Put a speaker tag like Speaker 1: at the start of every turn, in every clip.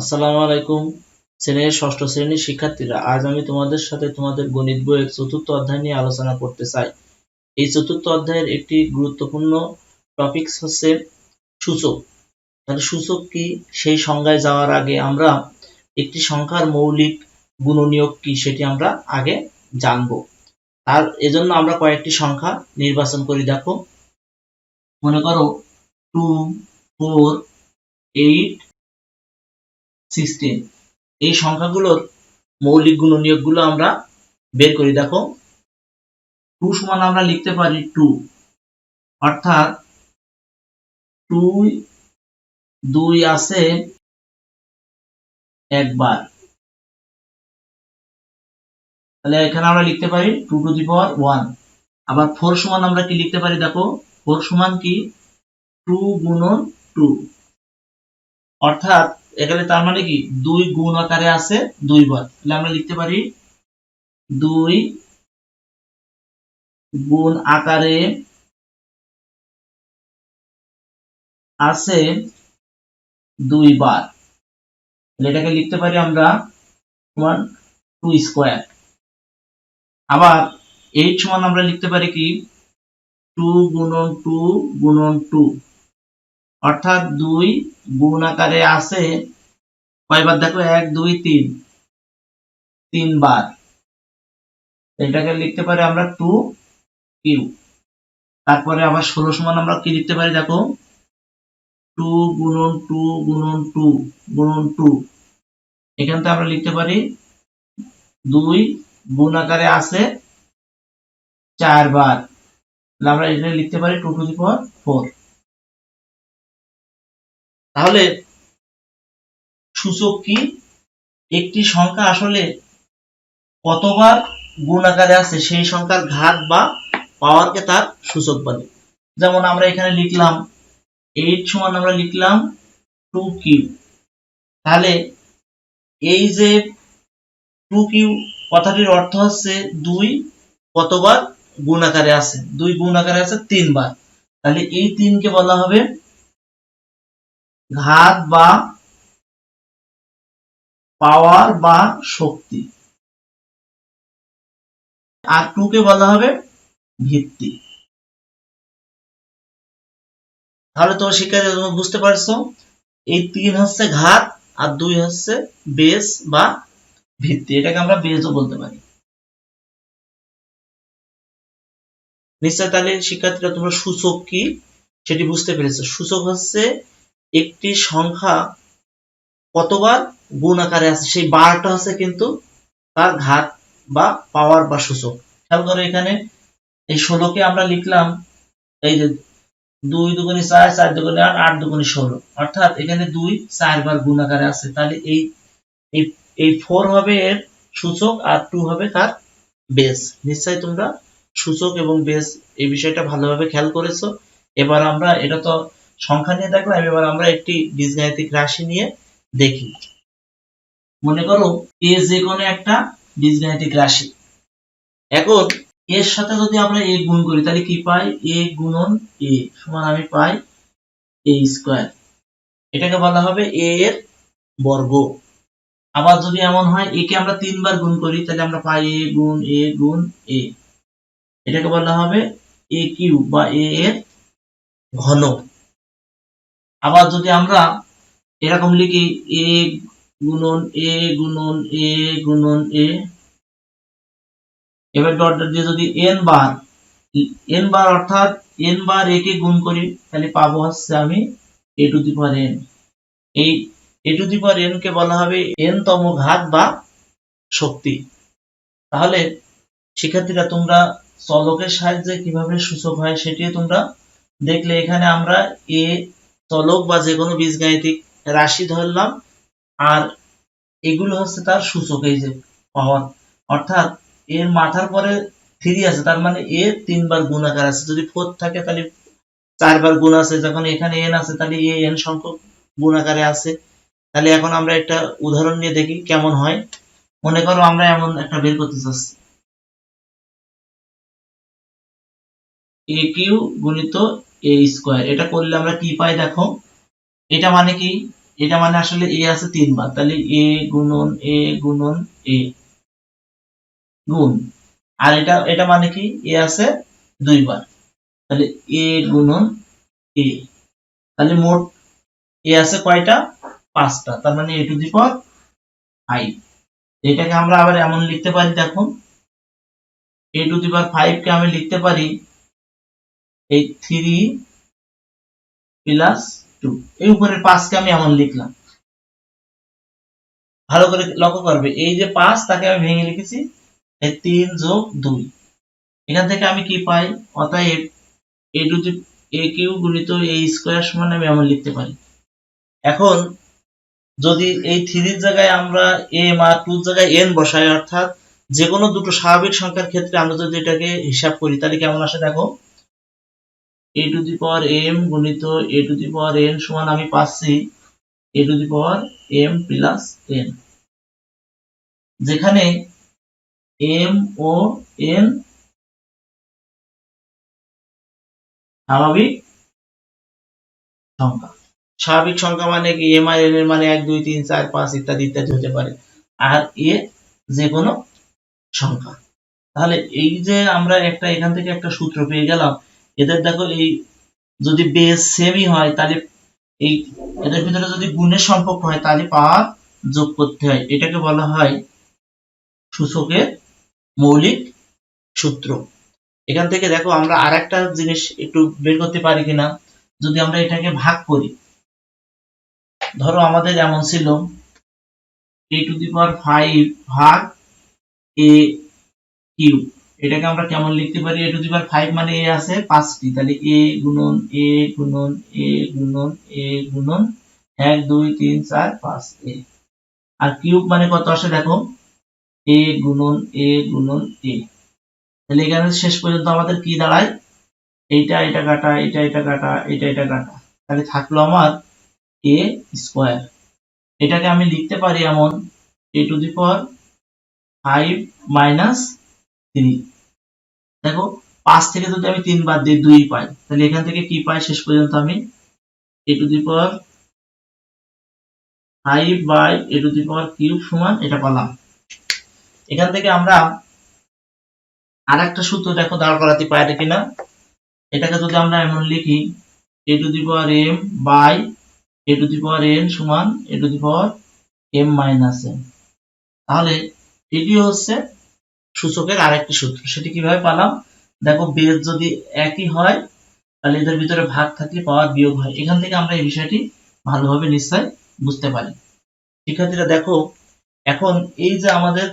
Speaker 1: আসসালামু আলাইকুম। ষষ্ঠ শ্রেণীর শিক্ষার্থীরা, আজ আমি তোমাদের সাথে তোমাদের গণিত বইয়ের চতুর্থ অধ্যায় নিয়ে আলোচনা করতে চাই। এই চতুর্থ অধ্যায়ের একটি গুরুত্বপূর্ণ টপিকস হচ্ছে সূচক। তাহলে সূচক কি সেই সংজ্ঞায় যাওয়ার আগে আমরা একটি সংখ্যার মৌলিক গুণনীয়ক কি সেটি আমরা আগে জানবো। আর এজন্য আমরা কয়েকটি সংখ্যা নির্বাচন করি। দেখো, মনে করো 2, 4, 8, 16। এই সংখ্যাগুলোর মৌলিক গুণনীয়কগুলো আমরা বের করি। দেখো, 2 সমান আমরা লিখতে পারি 2, অর্থাৎ 2 আছে একবার। তাহলে এখানে আমরা লিখতে পারি 2 টু দি পাওয়ার 1। আবার 4 সমান আমরা কি লিখতে পারি? দেখো, 4 সমান কি 2 গুণন 2, অর্থাৎ এখানে তার মানে কি 2 গুণ আকারে আছে 2 বার। তাহলে আমরা লিখতে পারি 2 গুণ আকারে আছে 2 বার। এটাকে লিখতে পারি আমরা 2 স্কয়ার। আবার 8 সমান আমরা লিখতে পারি কি 2 গুণন 2 গুণন 2, অর্থাৎ 2 গুণ আকারে আছে কয়বার? দেখো 1 2 3, 3 বার। এটাকে লিখতে পারি আমরা 2 কিউ। তারপরে আবার 16 সমান আমরা কি লিখতে পারি? দেখো, 2 গুণন 2 গুণন 2 গুণন 2। এখান থেকে আমরা লিখতে পারি 2 গুণ আকারে আছে 4 বার। তাহলে আমরা এটা লিখতে পারি 2 টু দি পাওয়ার 4। তাহলে সূচক কি? একটি সংখ্যা আসলে কতবার গুণ আকারে আছে সেই সংখ্যার ঘাত বা পাওয়ারকে তার সূচক বলে। যেমন আমরা এখানে লিখলাম 8 সমান আমরা লিখলাম 2 কিউ। তাহলে এই যে 2 কিউ কথাটির অর্থ হচ্ছে 2 কতবার গুণ আকারে আছে? 2 গুণ আকারে আছে 3 বার। তাহলে এই 3 কে বলা হবে ঘাত বা পাওয়ার বা শক্তি, আর 2 কে বলা হবে ভিত্তি। তাহলে তো শিক্ষার্থী তোমরা বুঝতে পারছো, এই 3 হচ্ছে ঘাত আর 2 হচ্ছে বেস বা ভিত্তি। এটাকে আমরা বেসও বলতে পারি। নিশ্চয় তাহলে শিক্ষার্থীরা তোমরা সূচক কি সেটি বুঝতে পেরেছো। সূচক হচ্ছে একটি সংখ্যা কতবার গুণ আকারে আছে সেই বারটা হচ্ছে কিন্তু তার ঘাত বা পাওয়ার বা সূচক। খেয়াল করো, এখানে এই 16 কে আমরা লিখলাম এই যে 2 দুগুণে 4, 4 দুগুণে 8, 8 দুগুণে 16, অর্থাৎ এখানে 2 4 বার গুণ আকারে আছে। তাহলে এই এই 4 হবে এর সূচক আর 2 হবে তার বেস। নিশ্চয়ই তোমরা সূচক এবং বেস এই বিষয়টা ভালোভাবে খেয়াল করেছো। এবার আমরা এটা তো সংখ্যা নিয়ে দেখলাম, এবার আমরা একটি বীজগাণিতিক রাশি নিয়ে দেখি। মনে করো এ যে কোনো একটা বীজগাণিতিক রাশি। এখন এর সাথে যদি আমরা এ গুণ করি তাহলে কি পাই? এ গুণন এ সমান আমি পাই এ স্কয়ার। এটাকে বলা হবে এ এর বর্গ। আবার যদি এমন হয় এ কে আমরা 3 বার গুণ করি তাহলে আমরা পাই এ গুণ এ গুণ এ। এটাকে বলা হবে এ কিউব বা এ এর ঘন। আবার যদি আমরা এরকম লিখি এ গুণন এ গুণন এ গুণন এ, এবার ডট ডট দিয়ে যদি এন বার অর্থাৎ এন বার এ কে গুণ করি তাহলে পাবো হচ্ছে আমি এ টু দি পাওয়ার এন। এই এ two the power N K বলা হবে এন তম ঘাত বা শক্তি। তাহলে শিক্ষার্থীরা তোমরা চলকের সাহায্যে কিভাবে সূচক হয় সেটিও তোমরা দেখলে। এখানে আমরা এ চলক বা যে কোনো বীজগাণিতিক রাশি ধরলাম, আর এগুলো হচ্ছে তার সূচক। এই যে পাওয়ার, অর্থাৎ এর মাথার পরে 3 আছে, তার মানে এ 3 বার গুণ আকার আছে। যদি 4 থাকে তাহলে 4 বার গুণ আছে। যখন এখানে এন আছে তাহলে এ এন সংখ্যক গুণ আকারে আছে। তাহলে এখন আমরা একটা উদাহরণ নিয়ে দেখি কেমন হয়। মনে করো আমরা এমন একটা বের করতে চাচ্ছি, এ কিউ গুণিত এ স্কয়ার। এটা করলে আমরা কি পাই? দেখো, এটা মানে কি এটা মানে আসলে এ আছে 3 বার, তাহলে এ গুণন এ গুণন এ গুণ, আর এটা এটা মানে কি এ আছে 2 বার, তাহলে এ গুণন এ, তাহলে মোট এ আছে কয়টা 5টা, তার মানে এ টু দি পাওয়ার 5। এটাকে আমরা আবার এমন লিখতে পারি, দেখো এ টু দি পাওয়ার 5 কে আমি লিখতে পারি এই 3 প্লাস 2, এই উপরের 5 কে আমি এমন লিখলাম। ভালো করে লক্ষ্য করবে, এই যে 5 তাকে আমি ভেঙে লিখেছি 3 যোগ 2, এখান থেকে আমি কি পাই, অতএব এ টু দি এ কিউ গুণিত এ স্কয়ার সমান আমি এমন লিখতে পারি। এখন যদি এই 3 এর জায়গায় আমরা m আর 2 এর জায়গায় n বসাই, অর্থাৎ যে কোনো দুটো স্বাভাবিক সংখ্যার ক্ষেত্রে আমরা যদি এটাকে হিসাব করি, তাহলে কেমন আসে দেখো, a to the power m গুণিত a to the power n সমান আমি পাচ্ছি a to the power m plus n, যেখানে m ও n স্বাভাবিক সংখ্যা। স্বাভাবিক সংখ্যা মানে কি, m আর n এর মানে 1 2 3 4 5 ইত্যাদি ইত্যাদি হতে পারে, আর এ যে কোনো সংখ্যা। তাহলে এই যে আমরা একটা এখান থেকে একটা সূত্র পেয়ে গেলাম, এদের দেখো এই যদি বেস সেমই হয়, তাহলে এই এদের ভিতরে যদি গুণের সম্পর্ক হয়, তাহলে পাওয়ার যোগ করতে হয়, এটাকে বলা হয় সূচকের মৌলিক সূত্র। এখান থেকে দেখো আমরা আরেকটা জিনিস একটু বের করতে পারি কিনা, যদি আমরা এটাকে ভাগ করি, ধরো আমাদের এমন ছিল a টু দি পাওয়ার 5 ভাগ a কিউব, এটাকে আমরা কেমন লিখতে পারি, a টু দি পাওয়ার 5 মানে a আছে 5টি, তাহলে a গুণন a গুণন a গুণন a গুণন 1 2 3 4 5 a, আর কিউব মানে কত আসে দেখো a গুণন a গুণন a, তাহলে এখানে শেষ পর্যন্ত আমাদের কি দাঁড়ায়, এইটা এটা কাটা এটা এটা কাটা এটা এটা কাটা, তাহলে থাকলো আমার a স্কয়ার। এটাকে আমি লিখতে পারি এমন a to the power 5 minus 3, দেখো 5 থেকে যদি আমি 3 বাদ দিই 2 পাই, তাহলে এখান থেকে কি পাই শেষ পর্যন্ত আমি a to the power 5 by a to the power cube সমান এটা পেলাম। এখান থেকে আমরা আরেকটা সূত্র দেখো দাঁড় করাতে পারি কিনা, এটাকে যদি আমরা এমন লিখি a to the power m by a to the power n সমান a to the power m minus n, তাহলে এটি হচ্ছে সূচকের আরেকটি সূত্র। সেটি কিভাবে পেলাম, দেখো বেস যদি একই হয়, তাহলে এদের ভিতরে ভাগ থাকলে পাওয়ার বিয়োগ হয়। এখান থেকে আমরা এই বিষয়টি ভালোভাবে নিশ্চয় বুঝতে পারি। শিক্ষার্থীরা দেখো, এখন এই যে আমাদের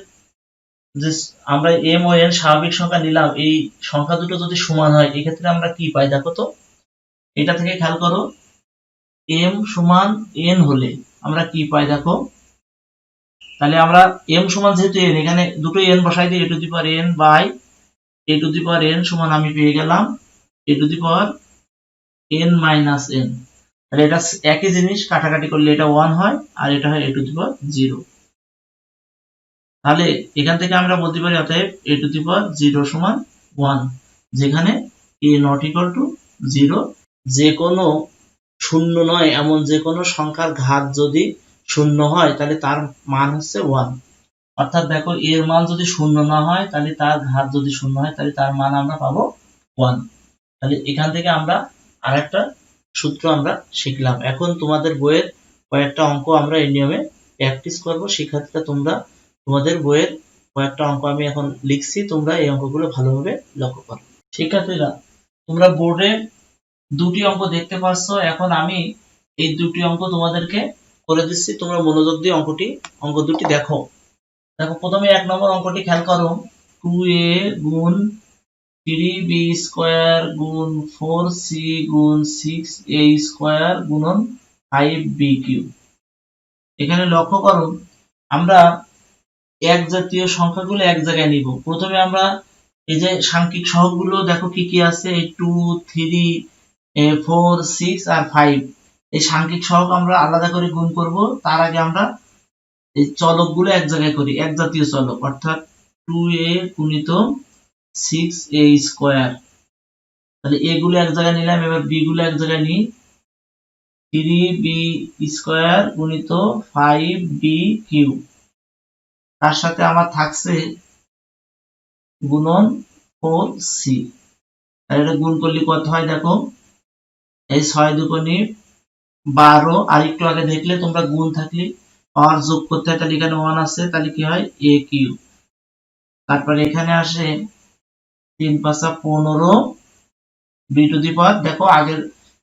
Speaker 1: যে আমরা m ও n স্বাভাবিক সংখ্যা নিলাম, এই সংখ্যা দুটো যদি সমান হয়, এক্ষেত্রে আমরা কি পাই দেখো তো, এটা থেকে খেয়াল করো, m সমান n হলে আমরা কি পাই দেখো, তাহলে আমরা m সমান যেহেতু n, এখানে দুটো n বসাই দিই, a to the power n by a to the power n সমান আমি পেয়ে গেলাম a to the power n minus n, তাহলে এটা একই জিনিস, কাটাকাটি করলে এটা 1 হয় আর এটা হয় a টু দি পাওয়ার 0। তাহলে এখান থেকে আমরা বলতে পারি অতএব a টু দি পাওয়ার 0 সমান 1, যেখানে a নট ইকুয়াল টু 0, যে কোনো শূন্য নয় এমন যে কোনো সংখ্যার ঘাত যদি শূন্য হয়, তাহলে তার মান হচ্ছে 1, অর্থাৎ দেখো এর মান যদি শূন্য না হয়, তাহলে তার ঘাত যদি শূন্য হয়, তাহলে তার মান আমরা পাবো 1। তাহলে এখান থেকে আমরা আরেকটা সূত্র আমরা শিখলাম। এখন তোমাদের বইয়ের কয়েকটা অঙ্ক আমরা এই নিয়মে প্র্যাকটিস করব। শিক্ষার্থীরা তোমরা তোমাদের বইয়ের কয়েকটা অঙ্ক আমি এখন লিখছি, তোমরা এই অঙ্কগুলো ভালোভাবে লক্ষ্য করো। শিক্ষার্থীরা তোমরা বোর্ডে দুটি অঙ্ক দেখতে পাচ্ছ, এখন আমি এই দুটি অঙ্ক তোমাদেরকে করে দিচ্ছি, তোমরা মনোযোগ দিয়ে অঙ্ক দুটি দেখো। দেখো প্রথমে 1 নম্বর অঙ্কটি খেয়াল করো, 2a গুণ 3b স্কয়ার গুণ 4c গুণ 6a স্কয়ার গুণন 5b কিউব। এখানে লক্ষ্য করো, আমরা এক জাতীয় সংখ্যাগুলো এক জায়গায় নিব। প্রথমে আমরা এই যে সাংখ্যিক সহগগুলো দেখো কি কি আছে, এই 2 3 4 6 আর 5, এই সাংখ্যিক সহগ আমরা আলাদা করে গুণ করব। তার আগে আমরা এই চলকগুলো এক জায়গায় করি, এক জাতীয় চলক, অর্থাৎ 2a গুণিত 6a স্কয়ার, তাহলে a গুলো এক জায়গায় নিলাম, এবার b গুলো এক জায়গায় নিই, 3b স্কয়ার গুণিত 5b কিউব, তার সাথে আমার থাকছে গুণন 4c। আর এটা গুণ করলে কত হয় দেখো, এই 6 দুগুণে 12, আর একটু আগে দেখলে তোমরা গুণ থাকলে পাওয়ার যোগ করতে হয়, তাহলে এখানে 1 আছে, তাহলে কি হয় a কিউব। তারপরে এখানে আসে 3 5 15 b টু দি পাওয়ার, দেখো আগের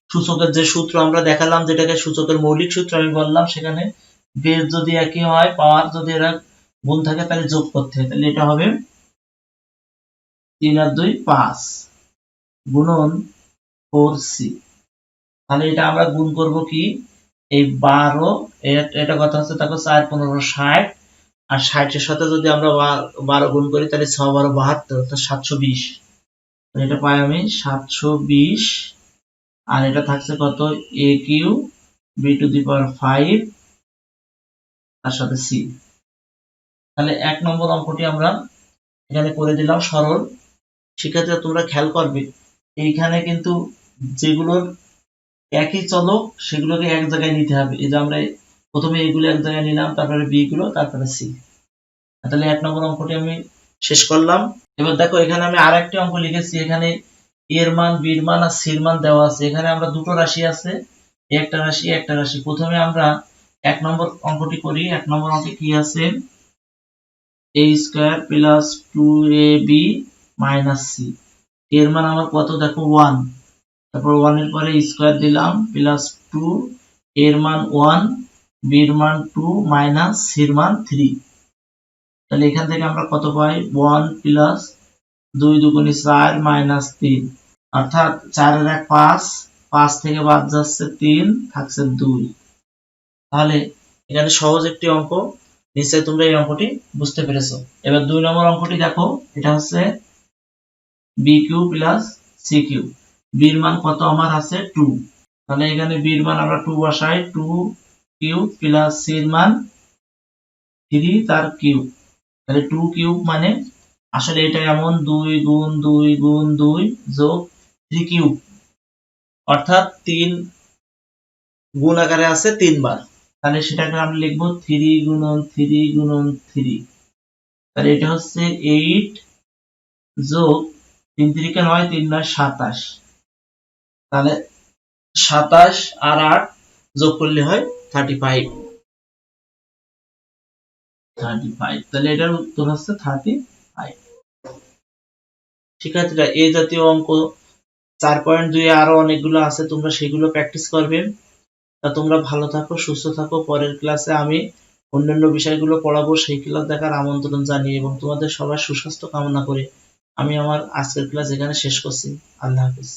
Speaker 1: সূচকের যে সূত্র আমরা দেখালাম, যেটাকে সূচকের মৌলিক সূত্র আমি বললাম, সেখানে বেস যদি একই হয়, পাওয়ার যদি এরা গুণ থাকে, তাহলে যোগ করতে হয়, তাহলে এটা হবে 3 আর 2 5 গুণন 4c। তাহলে এটা আমরা গুণ করব কি, এই 12, এটা কথা হচ্ছে দেখো 4 15 60, আর 60 এর সাথে যদি আমরা 12 গুণ করি, তাহলে 6 12 72, অর্থাৎ 720। এটা পাই আমি 720, আর এটা থাকছে কত a Q b to the power 5 তার সাথে c। তাহলে 1 নম্বর অঙ্কটি আমরা এখানে করে দিলাম সরল। শিক্ষার্থীরা তোমরা খেয়াল করবে, এইখানে কিন্তু যেগুলোর একই চলক সেগুলোকে এক জায়গায় নিতে হবে। এই যে আমরা প্রথমে এগুলো এক জায়গায় নিলাম, তারপরে বি গুলো, তারপরে সি। তাহলে 1 নম্বর অঙ্কটি আমি শেষ করলাম। এবার দেখো এখানে আমি আরেকটি অঙ্ক লিখেছি, এখানে এর মান, বির মান আর সির মান দেওয়া আছে। এখানে আমরা দুটো রাশি আছে, একটা রাশি একটা রাশি। প্রথমে আমরা 1 নম্বর অঙ্কটি করি। 1 নম্বর অঙ্কে কি আছে, a square plus 2ab minus c। এর মান আমার কত দেখো 1, তারপর 1 এর পরে স্কয়ার দিলাম প্লাস 2, এর মান 1, বির মান 2 মাইনাস সির মান 3। তাহলে এখান থেকে আমরা কত পাই, 1 প্লাস 2 দুগুণে 4 মাইনাস 3, অর্থাৎ 4 এর 1 5, 5 থেকে বাদ যাচ্ছে 3, থাকছে 2। তাহলে এখানে সহজ একটি অঙ্ক, নিশ্চয়ই তোমরা এই অঙ্কটি বুঝতে পেরেছো। এবার 2 নম্বর অঙ্কটি দেখো, এটা হচ্ছে B Q plus C Q. বির মান কত আমার আছে 2, তাহলে এখানে বির মান আমরা 2 বসাই, 2 কিউব প্লাস সির মান 3 তার কিউব। তাহলে 2 কিউব মানে আসলে এটা এমন 2 গুণ 2 গুণ 2 যোগ 3 কিউব, অর্থাৎ 3 গুণ আকারে আছে 3 বার। তাহলে সেটাকে আমরা লিখবো 3 গুণন 3 গুণন 3। তাহলে এটা হচ্ছে 8 যোগ 3 3 কে 9, 3 9 27। তাহলে 27 আর 8 যোগ করলে হয় 35। তাহলে এটার উত্তর হচ্ছে 35। শিক্ষার্থীরা এই জাতীয় অঙ্ক 4.2 এ আরো অনেকগুলো আছে, তোমরা সেগুলো প্র্যাকটিস করবে। তা তোমরা ভালো থাকো, সুস্থ থাকো। পরের ক্লাসে আমি অন্যান্য বিষয়গুলো পড়াবো, সেই ক্লাস দেখার আমন্ত্রণ জানিয়ে এবং তোমাদের সবার সুস্বাস্থ্য কামনা করে আমি আমার আজকের ক্লাস এখানে শেষ করছি। আল্লাহ হাফেজ।